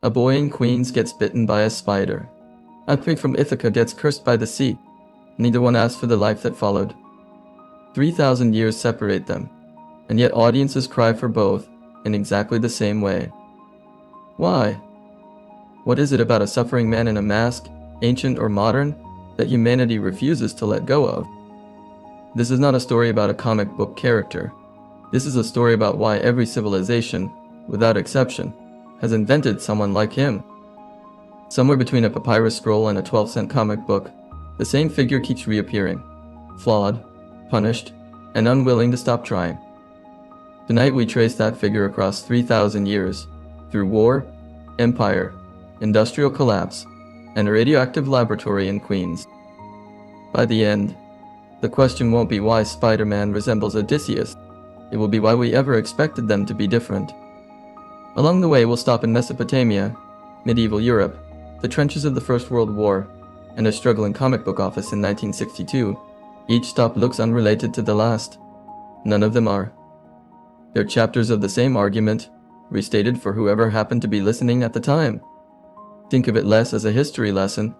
A boy in Queens gets bitten by a spider. A pig from Ithaca gets cursed by the sea. Neither one asked for the life that followed. 3,000 years separate them, and yet audiences cry for both in exactly the same way. Why? What is it about a suffering man in a mask, ancient or modern, that humanity refuses to let go of? This is not a story about a comic book character. This is a story about why every civilization, without exception, has invented someone like him. Somewhere between a papyrus scroll and a 12-cent comic book, the same figure keeps reappearing, flawed, punished, and unwilling to stop trying. Tonight we trace that figure across 3,000 years, through war, empire, industrial collapse, and a radioactive laboratory in Queens. By the end, the question won't be why Spider-Man resembles Odysseus. It will be why we ever expected them to be different. Along the way, we'll stop in Mesopotamia, medieval Europe, the trenches of the First World War, and a struggling comic book office in 1962. Each stop looks unrelated to the last. None of them are. They're chapters of the same argument, restated for whoever happened to be listening at the time. Think of it less as a history lesson,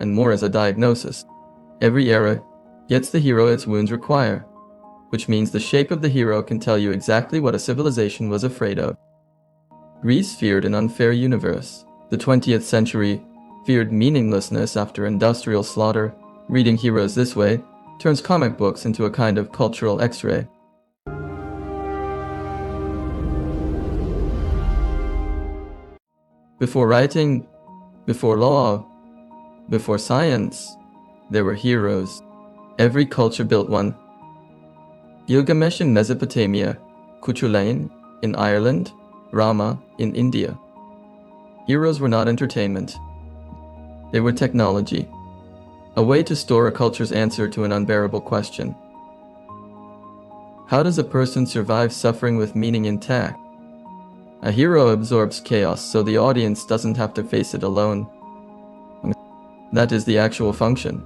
and more as a diagnosis. Every era gets the hero its wounds require, which means the shape of the hero can tell you exactly what a civilization was afraid of. Greece feared an unfair universe. The 20th century feared meaninglessness after industrial slaughter. Reading heroes this way turns comic books into a kind of cultural X-ray. Before writing, before law, before science, there were heroes. Every culture built one. Gilgamesh in Mesopotamia, Cuchulainn in Ireland, Rama in India. Heroes were not entertainment. They were technology, a way to store a culture's answer to an unbearable question. How does a person survive suffering with meaning intact? A hero absorbs chaos so the audience doesn't have to face it alone. That is the actual function.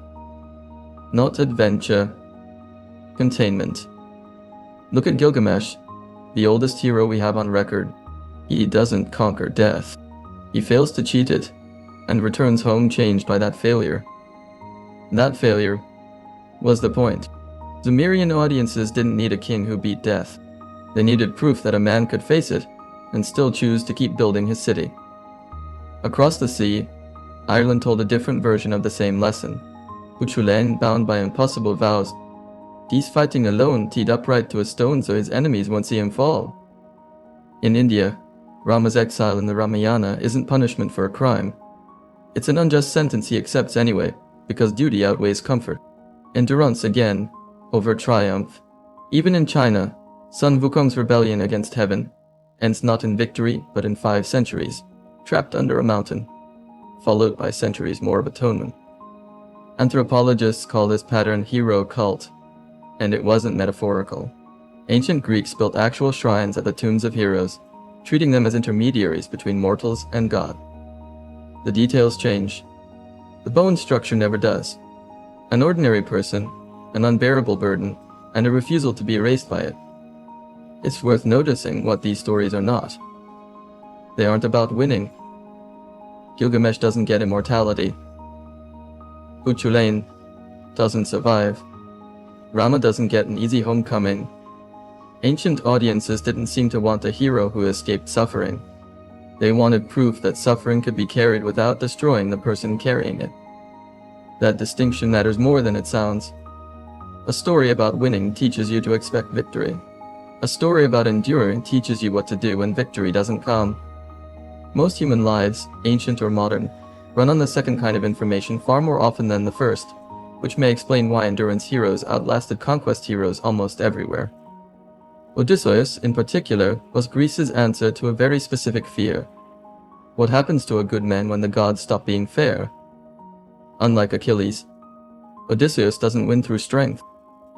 Not adventure. Containment. Look at Gilgamesh, the oldest hero we have on record. He doesn't conquer death. He fails to cheat it, and returns home changed by that failure. That failure was the point. Sumerian audiences didn't need a king who beat death. They needed proof that a man could face it and still choose to keep building his city. Across the sea, Ireland told a different version of the same lesson. Cuchulainn, bound by impossible vows, he's fighting alone, teed upright to a stone so his enemies won't see him fall. In India, Rama's exile in the Ramayana isn't punishment for a crime. It's an unjust sentence he accepts anyway, because duty outweighs comfort. Endurance again, over triumph. Even in China, Sun Wukong's rebellion against heaven ends not in victory, but in 5 centuries, trapped under a mountain, followed by centuries more of atonement. Anthropologists call this pattern hero cult, and it wasn't metaphorical. Ancient Greeks built actual shrines at the tombs of heroes, treating them as intermediaries between mortals and God. The details change. The bone structure never does. An ordinary person, an unbearable burden, and a refusal to be erased by it. It's worth noticing what these stories are not. They aren't about winning. Gilgamesh doesn't get immortality. Cuchulainn doesn't survive. Rama doesn't get an easy homecoming. Ancient audiences didn't seem to want a hero who escaped suffering. They wanted proof that suffering could be carried without destroying the person carrying it. That distinction matters more than it sounds. A story about winning teaches you to expect victory. A story about enduring teaches you what to do when victory doesn't come. Most human lives, ancient or modern, run on the second kind of information far more often than the first, which may explain why endurance heroes outlasted conquest heroes almost everywhere. Odysseus, in particular, was Greece's answer to a very specific fear. What happens to a good man when the gods stop being fair? Unlike Achilles, Odysseus doesn't win through strength.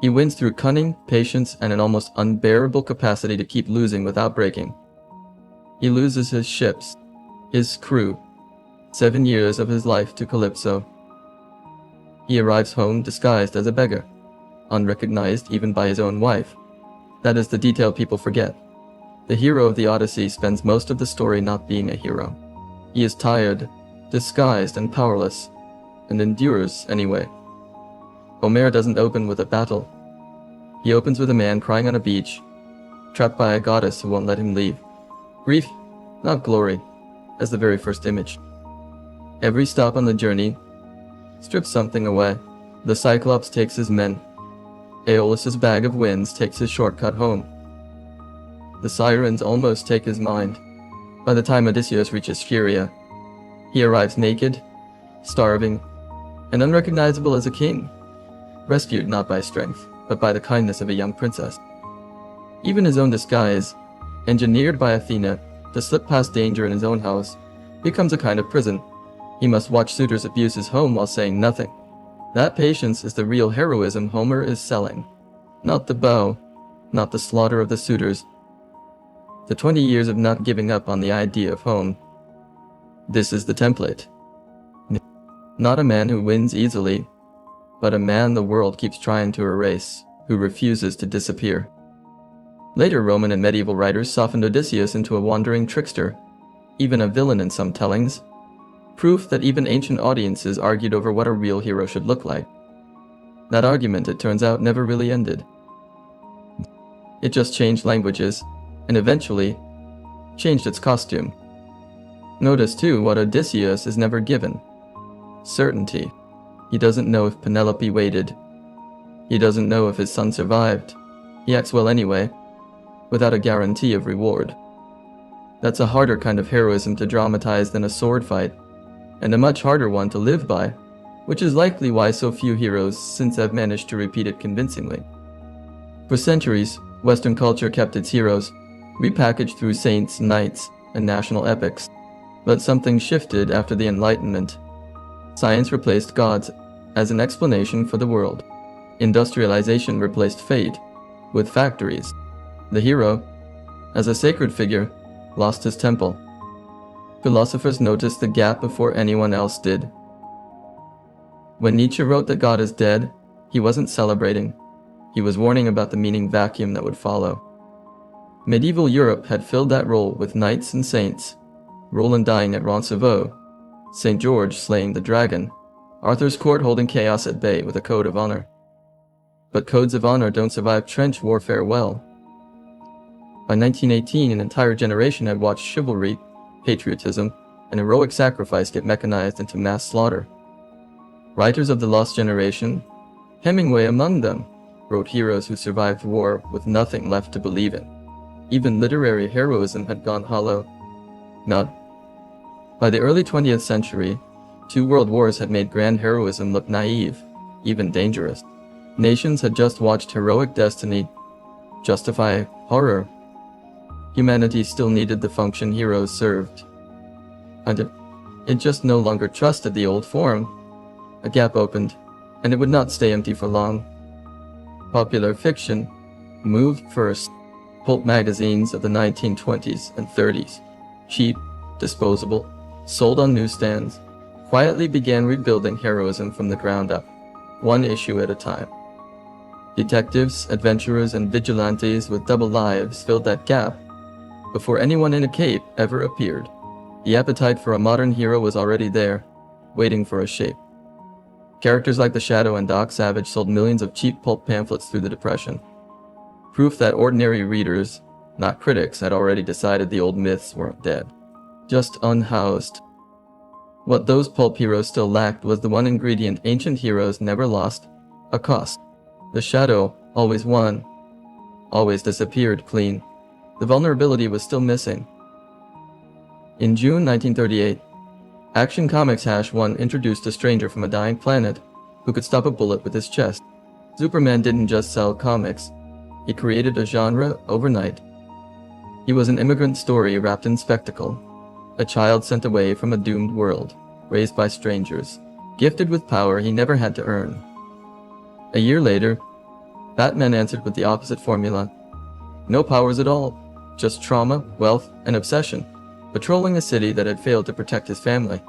He wins through cunning, patience, and an almost unbearable capacity to keep losing without breaking. He loses his ships, his crew, 7 years of his life to Calypso. He arrives home disguised as a beggar, unrecognized even by his own wife. That is the detail people forget. The hero of the Odyssey spends most of the story not being a hero. He is tired, disguised, and powerless, and endures anyway. Homer doesn't open with a battle. He opens with a man crying on a beach, trapped by a goddess who won't let him leave. Grief, not glory, as the very first image. Every stop on the journey strips something away. The Cyclops takes his men. Aeolus's bag of winds takes his shortcut home. The sirens almost take his mind. By the time Odysseus reaches Scheria, he arrives naked, starving, and unrecognizable as a king, rescued not by strength, but by the kindness of a young princess. Even his own disguise, engineered by Athena to slip past danger in his own house, becomes a kind of prison. He must watch suitors abuse his home while saying nothing. That patience is the real heroism Homer is selling. Not the bow, not the slaughter of the suitors. The 20 years of not giving up on the idea of home. This is the template. Not a man who wins easily, but a man the world keeps trying to erase, who refuses to disappear. Later Roman and medieval writers softened Odysseus into a wandering trickster, even a villain in some tellings. Proof that even ancient audiences argued over what a real hero should look like. That argument, it turns out, never really ended. It just changed languages, and eventually changed its costume. Notice too what Odysseus is never given. Certainty. He doesn't know if Penelope waited. He doesn't know if his son survived. He acts well anyway, without a guarantee of reward. That's a harder kind of heroism to dramatize than a sword fight, and a much harder one to live by, which is likely why so few heroes since have managed to repeat it convincingly. For centuries, Western culture kept its heroes, repackaged through saints, knights, and national epics. But something shifted after the Enlightenment. Science replaced gods as an explanation for the world. Industrialization replaced fate with factories. The hero, as a sacred figure, lost his temple. Philosophers noticed the gap before anyone else did. When Nietzsche wrote that God is dead, he wasn't celebrating. He was warning about the meaning vacuum that would follow. Medieval Europe had filled that role with knights and saints. Roland dying at Roncevaux, St. George slaying the dragon, Arthur's court holding chaos at bay with a code of honor. But codes of honor don't survive trench warfare well. By 1918, an entire generation had watched chivalry, patriotism, and heroic sacrifice get mechanized into mass slaughter. Writers of the lost generation, Hemingway among them, wrote heroes who survived war with nothing left to believe in. Even literary heroism had gone hollow. None. By the early 20th century, 2 world wars had made grand heroism look naive, even dangerous. Nations had just watched heroic destiny justify horror. Humanity still needed the function heroes served. And it just no longer trusted the old form. A gap opened, and it would not stay empty for long. Popular fiction moved first. Pulp magazines of the 1920s and 30s, cheap, disposable, sold on newsstands, quietly began rebuilding heroism from the ground up, one issue at a time. Detectives, adventurers, and vigilantes with double lives filled that gap before anyone in a cape ever appeared. The appetite for a modern hero was already there, waiting for a shape. Characters like the Shadow and Doc Savage sold millions of cheap pulp pamphlets through the Depression. Proof that ordinary readers, not critics, had already decided the old myths weren't dead, just unhoused. What those pulp heroes still lacked was the one ingredient ancient heroes never lost: a cost. The Shadow always won, always disappeared clean. The vulnerability was still missing. In June 1938, Action Comics #1 introduced a stranger from a dying planet who could stop a bullet with his chest. Superman didn't just sell comics. He created a genre overnight. He was an immigrant story wrapped in spectacle. A child sent away from a doomed world, raised by strangers, gifted with power he never had to earn. A year later, Batman answered with the opposite formula. No powers at all, just trauma, wealth, and obsession, patrolling a city that had failed to protect his family.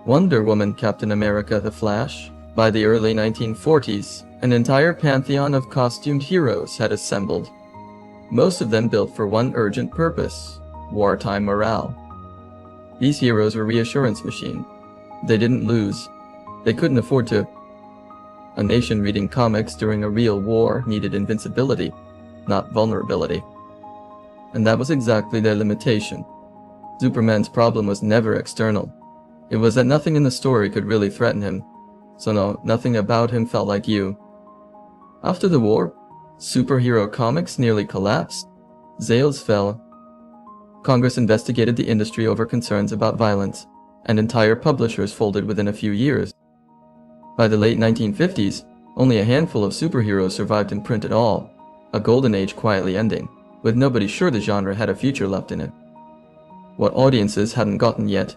Wonder Woman, Captain America, The Flash. By the early 1940s, an entire pantheon of costumed heroes had assembled, most of them built for one urgent purpose: wartime morale. These heroes were reassurance machines. They didn't lose. They couldn't afford to. A nation reading comics during a real war needed invincibility, not vulnerability. And that was exactly their limitation. Superman's problem was never external. It was that nothing in the story could really threaten him. So no, nothing about him felt like you. After the war, superhero comics nearly collapsed. Sales fell. Congress investigated the industry over concerns about violence, and entire publishers folded within a few years. By the late 1950s, only a handful of superheroes survived in print at all, a golden age quietly ending, with nobody sure the genre had a future left in it. What audiences hadn't gotten yet.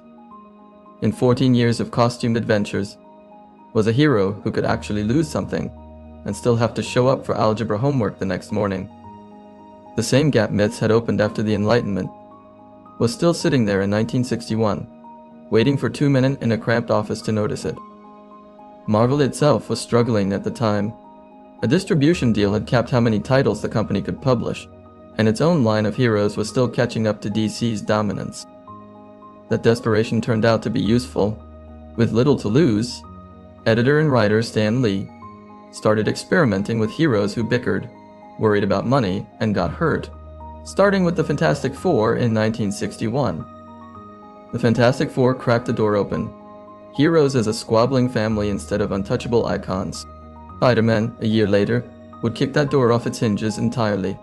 In 14 years of costumed adventures, was a hero who could actually lose something, and still have to show up for algebra homework the next morning. The same gap myths had opened after the Enlightenment, was still sitting there in 1961, waiting for 2 men in a cramped office to notice it. Marvel itself was struggling at the time. A distribution deal had capped how many titles the company could publish, and its own line of heroes was still catching up to DC's dominance. That desperation turned out to be useful. With little to lose, editor and writer Stan Lee started experimenting with heroes who bickered, worried about money, and got hurt, starting with the Fantastic Four in 1961. The Fantastic Four cracked the door open. Heroes as a squabbling family instead of untouchable icons. Spider-Man, a year later, would kick that door off its hinges entirely.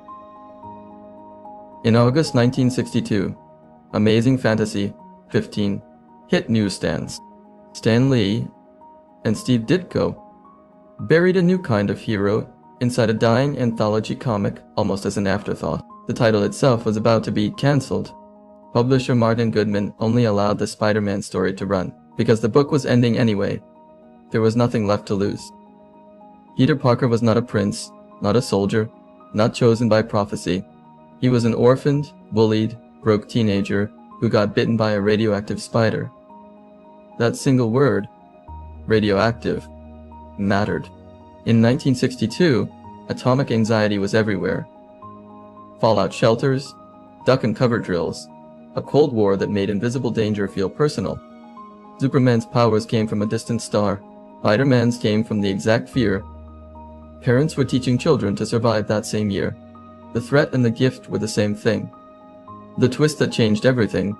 In August 1962, Amazing Fantasy 15 hit newsstands. Stan Lee and Steve Ditko buried a new kind of hero inside a dying anthology comic almost as an afterthought. The title itself was about to be cancelled. Publisher Martin Goodman only allowed the Spider-Man story to run, because the book was ending anyway. There was nothing left to lose. Peter Parker was not a prince, not a soldier, not chosen by prophecy. He was an orphaned, bullied, broke teenager who got bitten by a radioactive spider. That single word, radioactive, mattered. In 1962, atomic anxiety was everywhere. Fallout shelters, duck and cover drills, a Cold War that made invisible danger feel personal. Superman's powers came from a distant star. Spider-Man's came from the exact fear. Parents were teaching children to survive that same year. The threat and the gift were the same thing. The twist that changed everything.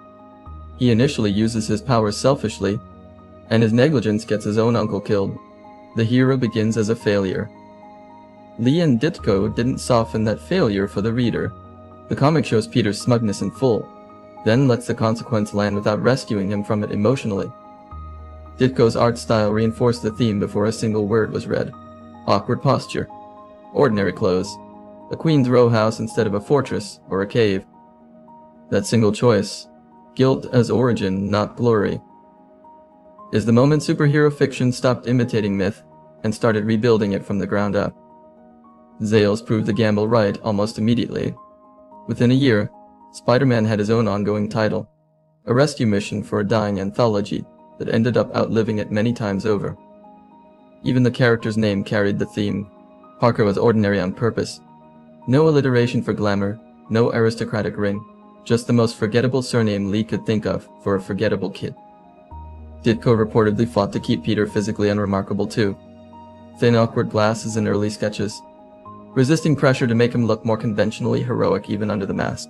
He initially uses his powers selfishly, and his negligence gets his own uncle killed. The hero begins as a failure. Lee and Ditko didn't soften that failure for the reader. The comic shows Peter's smugness in full, then lets the consequence land without rescuing him from it emotionally. Ditko's art style reinforced the theme before a single word was read. Awkward posture. Ordinary clothes. A queen's row house instead of a fortress or a cave. That single choice, guilt as origin, not glory, is the moment superhero fiction stopped imitating myth and started rebuilding it from the ground up. Zales proved the gamble right almost immediately. Within a year, Spider-Man had his own ongoing title, a rescue mission for a dying anthology that ended up outliving it many times over. Even the character's name carried the theme. Parker was ordinary on purpose. No alliteration for glamour, no aristocratic ring, just the most forgettable surname Lee could think of for a forgettable kid. Ditko reportedly fought to keep Peter physically unremarkable too. Thin, awkward glasses in early sketches, resisting pressure to make him look more conventionally heroic even under the mask.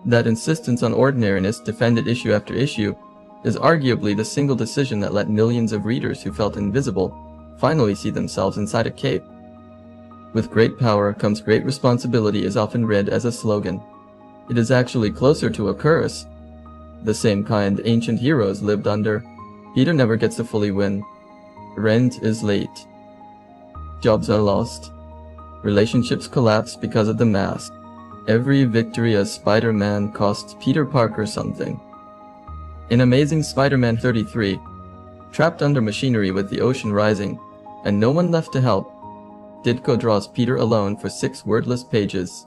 That insistence on ordinariness, defended issue after issue, is arguably the single decision that let millions of readers who felt invisible finally see themselves inside a cape. With great power comes great responsibility is often read as a slogan. It is actually closer to a curse, the same kind ancient heroes lived under. Peter never gets to fully win. Rent is late. Jobs are lost. Relationships collapse because of the mask. Every victory as Spider-Man costs Peter Parker something. In Amazing Spider-Man 33, trapped under machinery with the ocean rising, and no one left to help, Ditko draws Peter alone for 6 wordless pages,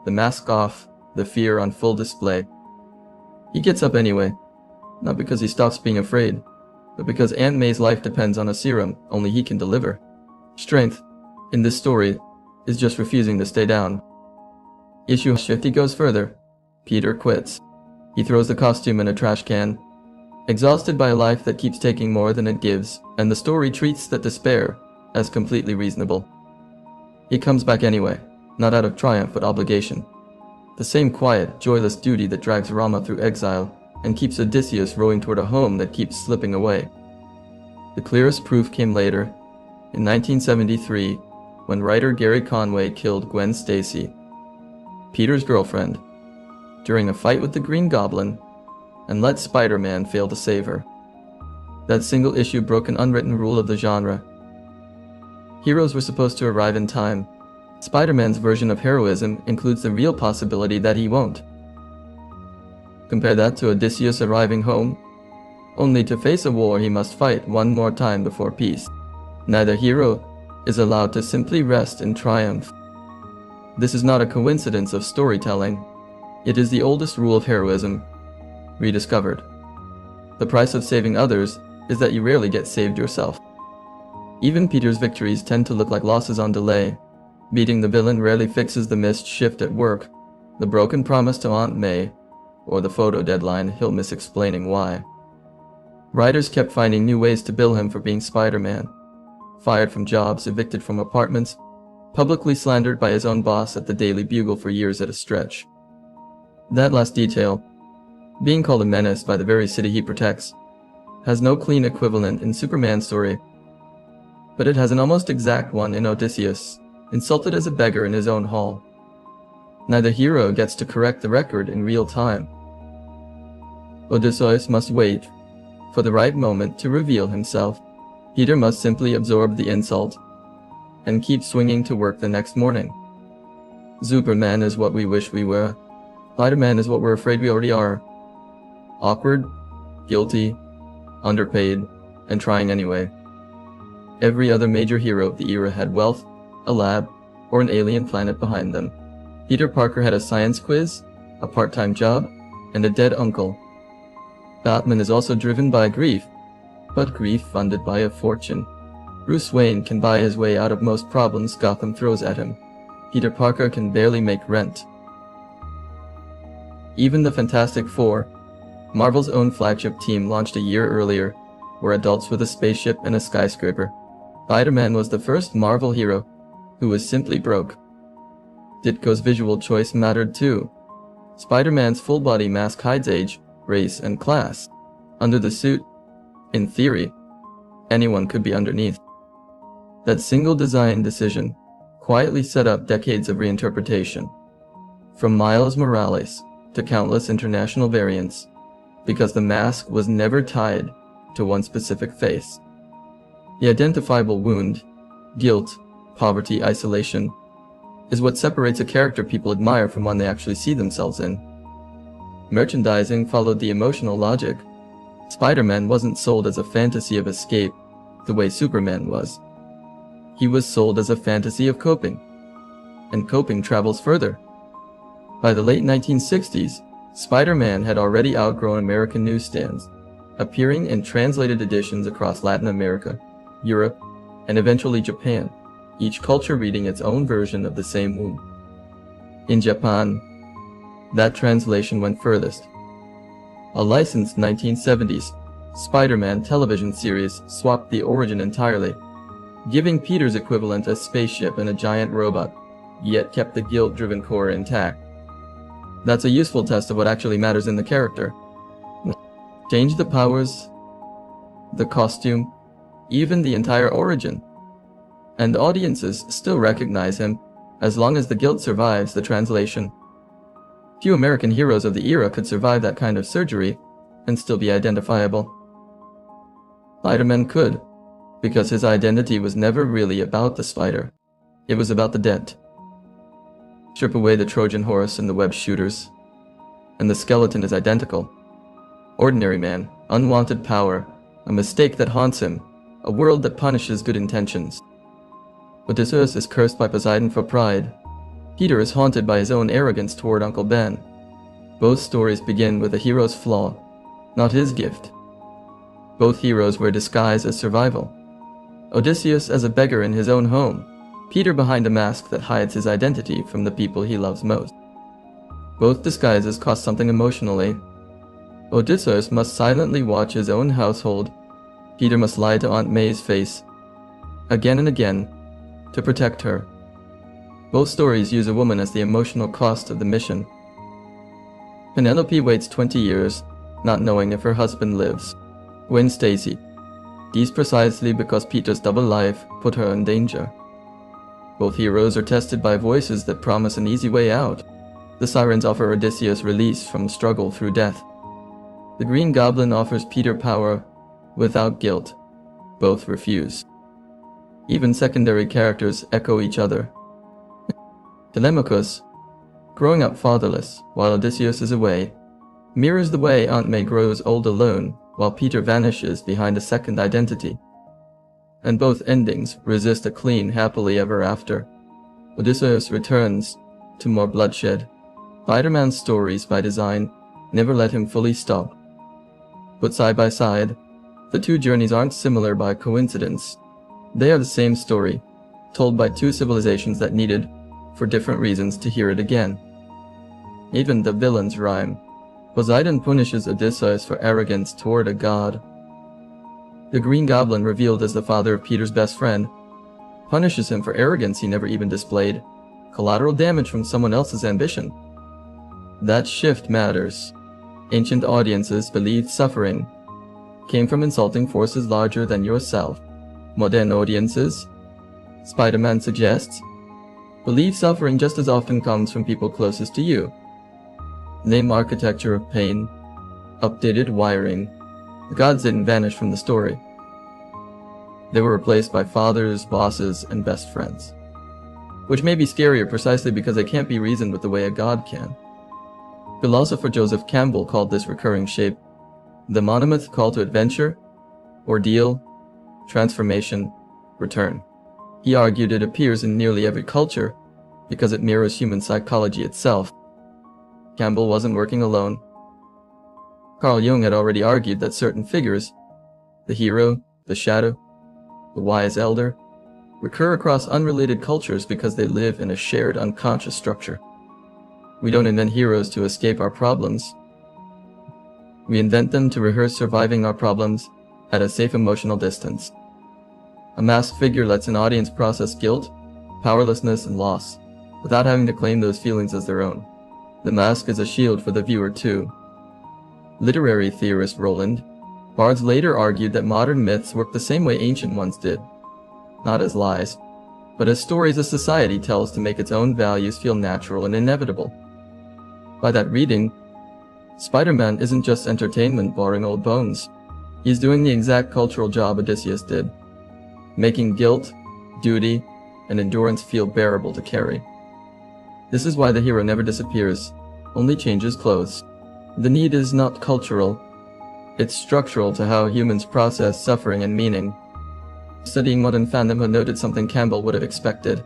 the mask off, the fear on full display. He gets up anyway, not because he stops being afraid, but because Aunt May's life depends on a serum only he can deliver. Strength, in this story, is just refusing to stay down. Issue 50 goes further. Peter quits. He throws the costume in a trash can, exhausted by a life that keeps taking more than it gives, and the story treats that despair as completely reasonable. He comes back anyway, not out of triumph but obligation. The same quiet, joyless duty that drags Rama through exile and keeps Odysseus rowing toward a home that keeps slipping away. The clearest proof came later, in 1973, when writer Gerry Conway killed Gwen Stacy, Peter's girlfriend, during a fight with the Green Goblin, and let Spider-Man fail to save her. That single issue broke an unwritten rule of the genre. Heroes were supposed to arrive in time. Spider-Man's version of heroism includes the real possibility that he won't. Compare that to Odysseus arriving home, only to face a war he must fight one more time before peace. Neither hero is allowed to simply rest in triumph. This is not a coincidence of storytelling. It is the oldest rule of heroism, rediscovered. The price of saving others is that you rarely get saved yourself. Even Peter's victories tend to look like losses on delay. Beating the villain rarely fixes the missed shift at work, the broken promise to Aunt May, or the photo deadline he'll miss explaining why. Writers kept finding new ways to bill him for being Spider-Man. Fired from jobs, evicted from apartments, publicly slandered by his own boss at the Daily Bugle for years at a stretch. That last detail, being called a menace by the very city he protects, has no clean equivalent in Superman's story, but it has an almost exact one in Odysseus, insulted as a beggar in his own hall. Neither hero gets to correct the record in real time. Odysseus must wait for the right moment to reveal himself. Peter must simply absorb the insult and keep swinging to work the next morning. Superman is what we wish we were. Spider-Man is what we're afraid we already are. Awkward, guilty, underpaid, and trying anyway. Every other major hero of the era had wealth, a lab, or an alien planet behind them. Peter Parker had a science quiz, a part-time job, and a dead uncle. Batman is also driven by grief, but grief funded by a fortune. Bruce Wayne can buy his way out of most problems Gotham throws at him. Peter Parker can barely make rent. Even the Fantastic Four, Marvel's own flagship team launched a year earlier, were adults with a spaceship and a skyscraper. Spider-Man was the first Marvel hero who was simply broke. Ditko's visual choice mattered too. Spider-Man's full-body mask hides age, race, and class. Under the suit, in theory, anyone could be underneath. That single design decision quietly set up decades of reinterpretation, from Miles Morales to countless international variants, because the mask was never tied to one specific face. The identifiable wound, guilt, poverty, isolation, is what separates a character people admire from one they actually see themselves in. Merchandising followed the emotional logic. Spider-Man wasn't sold as a fantasy of escape the way Superman was. He was sold as a fantasy of coping, and coping travels further. By the late 1960s, Spider-Man had already outgrown American newsstands, appearing in translated editions across Latin America, Europe, and eventually Japan, each culture reading its own version of the same wound. In Japan, that translation went furthest. A licensed 1970s Spider-Man television series swapped the origin entirely, giving Peter's equivalent a spaceship and a giant robot, yet kept the guilt-driven core intact. That's a useful test of what actually matters in the character. Change the powers, the costume, even the entire origin, and audiences still recognize him as long as the guilt survives the translation. Few American heroes of the era could survive that kind of surgery and still be identifiable. Spider-Man could, because his identity was never really about the spider. It was about the dent. Strip away the Trojan horse and the web shooters, and the skeleton is identical. Ordinary man, unwanted power, a mistake that haunts him, a world that punishes good intentions. Odysseus is cursed by Poseidon for pride. Peter is haunted by his own arrogance toward Uncle Ben. Both stories begin with a hero's flaw, not his gift. Both heroes wear disguise as survival. Odysseus as a beggar in his own home, Peter behind a mask that hides his identity from the people he loves most. Both disguises cost something emotionally, Odysseus must silently watch his own household. Peter must lie to Aunt May's face, again and again, to protect her. Both stories use a woman as the emotional cost of the mission. Penelope waits 20 years, not knowing if her husband lives. Gwen Stacy. These precisely because Peter's double life put her in danger. Both heroes are tested by voices that promise an easy way out. The sirens offer Odysseus release from struggle through death. The Green Goblin offers Peter power without guilt. Both refuse. Even secondary characters echo each other. Telemachus, growing up fatherless while Odysseus is away, mirrors the way Aunt May grows old alone while Peter vanishes behind a second identity. And both endings resist a clean happily ever after. Odysseus returns to more bloodshed. Spider-Man's stories, by design, never let him fully stop. Put side by side, the two journeys aren't similar by coincidence. They are the same story, told by two civilizations that needed, for different reasons, to hear it again. Even the villains rhyme. Poseidon punishes Odysseus for arrogance toward a god. The Green Goblin, revealed as the father of Peter's best friend, punishes him for arrogance he never even displayed, collateral damage from someone else's ambition. That shift matters. Ancient audiences believed suffering came from insulting forces larger than yourself. Modern audiences, Spider-Man suggests, believe suffering just as often comes from people closest to you. Name architecture of pain, updated wiring. The gods didn't vanish from the story. They were replaced by fathers, bosses, and best friends. Which may be scarier precisely because they can't be reasoned with the way a god can. Philosopher Joseph Campbell called this recurring shape the monomyth call to adventure, ordeal, transformation, return. He argued it appears in nearly every culture because it mirrors human psychology itself. Campbell wasn't working alone. Carl Jung had already argued that certain figures, the hero, the shadow, the wise elder, recur across unrelated cultures because they live in a shared unconscious structure. We don't invent heroes to escape our problems. We invent them to rehearse surviving our problems at a safe emotional distance. A masked figure lets an audience process guilt, powerlessness, and loss, without having to claim those feelings as their own. The mask is a shield for the viewer too. Literary theorist Roland, Barthes later argued that modern myths work the same way ancient ones did, not as lies, but as stories a society tells to make its own values feel natural and inevitable. By that reading, Spider-Man isn't just entertainment boring old bones. He's doing the exact cultural job Odysseus did, making guilt, duty, and endurance feel bearable to carry. This is why the hero never disappears, only changes clothes. The need is not cultural, it's structural to how humans process suffering and meaning. Studying modern fandom, I noted something Campbell would have expected.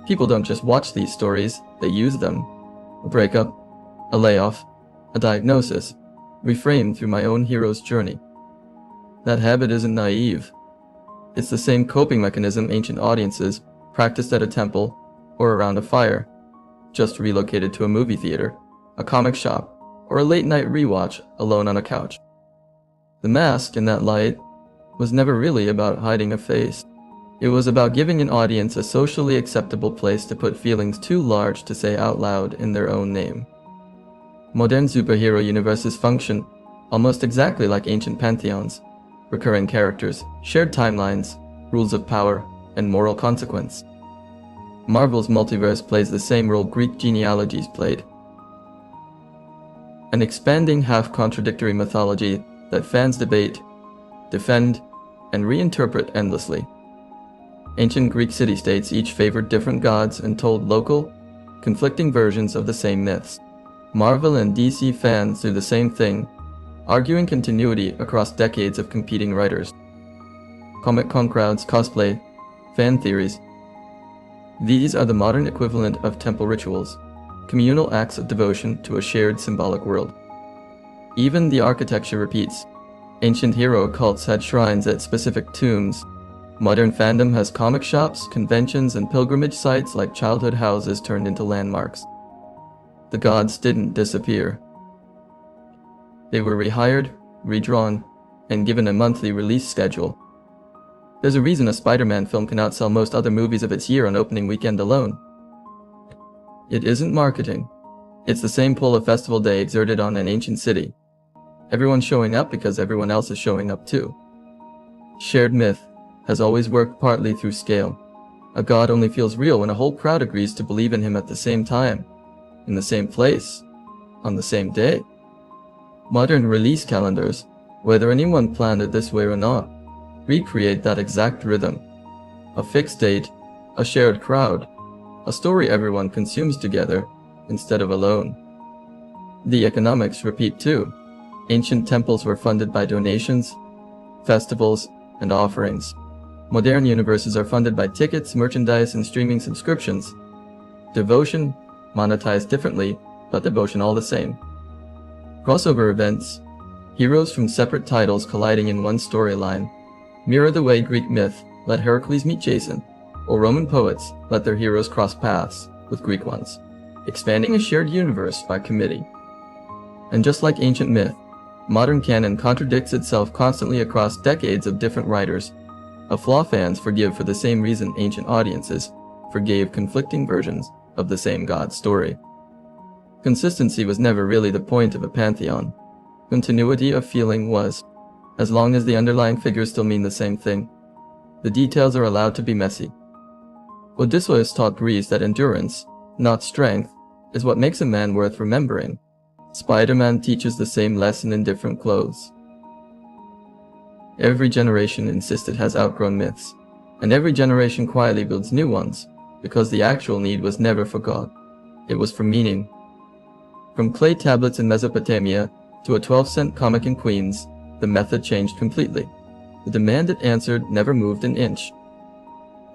People don't just watch these stories, they use them. A breakup, a layoff, a diagnosis, reframed through my own hero's journey. That habit isn't naive. It's the same coping mechanism ancient audiences practiced at a temple or around a fire, just relocated to a movie theater, a comic shop, or a late-night rewatch alone on a couch. The mask, in that light, was never really about hiding a face. It was about giving an audience a socially acceptable place to put feelings too large to say out loud in their own name. Modern superhero universes function almost exactly like ancient pantheons: recurring characters, shared timelines, rules of power, and moral consequence. Marvel's multiverse plays the same role Greek genealogies played. An expanding, half-contradictory mythology that fans debate, defend, and reinterpret endlessly. Ancient Greek city-states each favored different gods and told local, conflicting versions of the same myths. Marvel and DC fans do the same thing, arguing continuity across decades of competing writers. Comic-Con crowds, cosplay, fan theories. These are the modern equivalent of temple rituals, communal acts of devotion to a shared symbolic world. Even the architecture repeats. Ancient hero cults had shrines at specific tombs. Modern fandom has comic shops, conventions, and pilgrimage sites like childhood houses turned into landmarks. The gods didn't disappear. They were rehired, redrawn, and given a monthly release schedule. There's a reason a Spider-Man film can outsell most other movies of its year on opening weekend alone. It isn't marketing. It's the same pull a festival day exerted on an ancient city. Everyone's showing up because everyone else is showing up too. Shared myth has always worked partly through scale. A god only feels real when a whole crowd agrees to believe in him at the same time, in the same place, on the same day. Modern release calendars, whether anyone planned it this way or not, recreate that exact rhythm. A fixed date, a shared crowd, a story everyone consumes together instead of alone. The economics repeat too. Ancient temples were funded by donations, festivals, and offerings. Modern universes are funded by tickets, merchandise, and streaming subscriptions. Devotion, monetized differently, but devotion all the same. Crossover events, heroes from separate titles colliding in one storyline, mirror the way Greek myth let Heracles meet Jason, or Roman poets let their heroes cross paths with Greek ones, expanding a shared universe by committee. And just like ancient myth, modern canon contradicts itself constantly across decades of different writers, a flaw fans forgive for the same reason ancient audiences forgave conflicting versions of the same god story. Consistency was never really the point of a pantheon. Continuity of feeling was, as long as the underlying figures still mean the same thing. The details are allowed to be messy. Odysseus taught Greece that endurance, not strength, is what makes a man worth remembering. Spider-Man teaches the same lesson in different clothes. Every generation insists it has outgrown myths, and every generation quietly builds new ones, because the actual need was never for God. It was for meaning. From clay tablets in Mesopotamia to a 12-cent comic in Queens, the method changed completely. The demand it answered never moved an inch.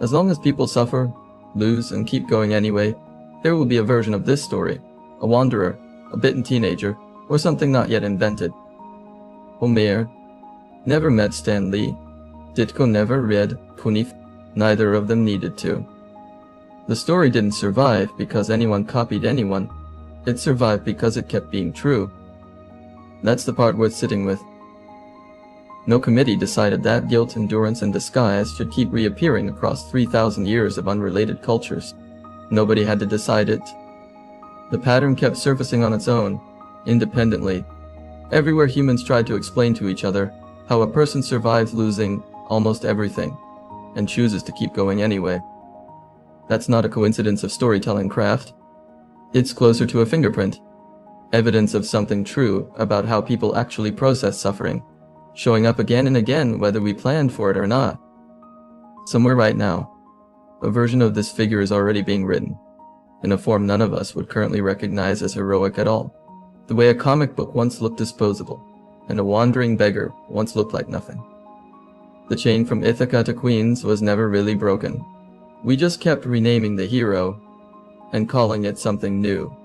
As long as people suffer, lose, and keep going anyway, there will be a version of this story, a wanderer, a bitten teenager, or something not yet invented. Homer never met Stan Lee. Ditko never read Punith. Neither of them needed to. The story didn't survive because anyone copied anyone. It survived because it kept being true. That's the part worth sitting with. No committee decided that guilt, endurance, and disguise should keep reappearing across 3,000 years of unrelated cultures. Nobody had to decide it. The pattern kept surfacing on its own, independently. Everywhere humans tried to explain to each other how a person survives losing almost everything, and chooses to keep going anyway. That's not a coincidence of storytelling craft. It's closer to a fingerprint. Evidence of something true about how people actually process suffering, showing up again and again whether we planned for it or not. Somewhere right now, a version of this figure is already being written, in a form none of us would currently recognize as heroic at all, the way a comic book once looked disposable, and a wandering beggar once looked like nothing. The chain from Ithaca to Queens was never really broken. We just kept renaming the hero and calling it something new.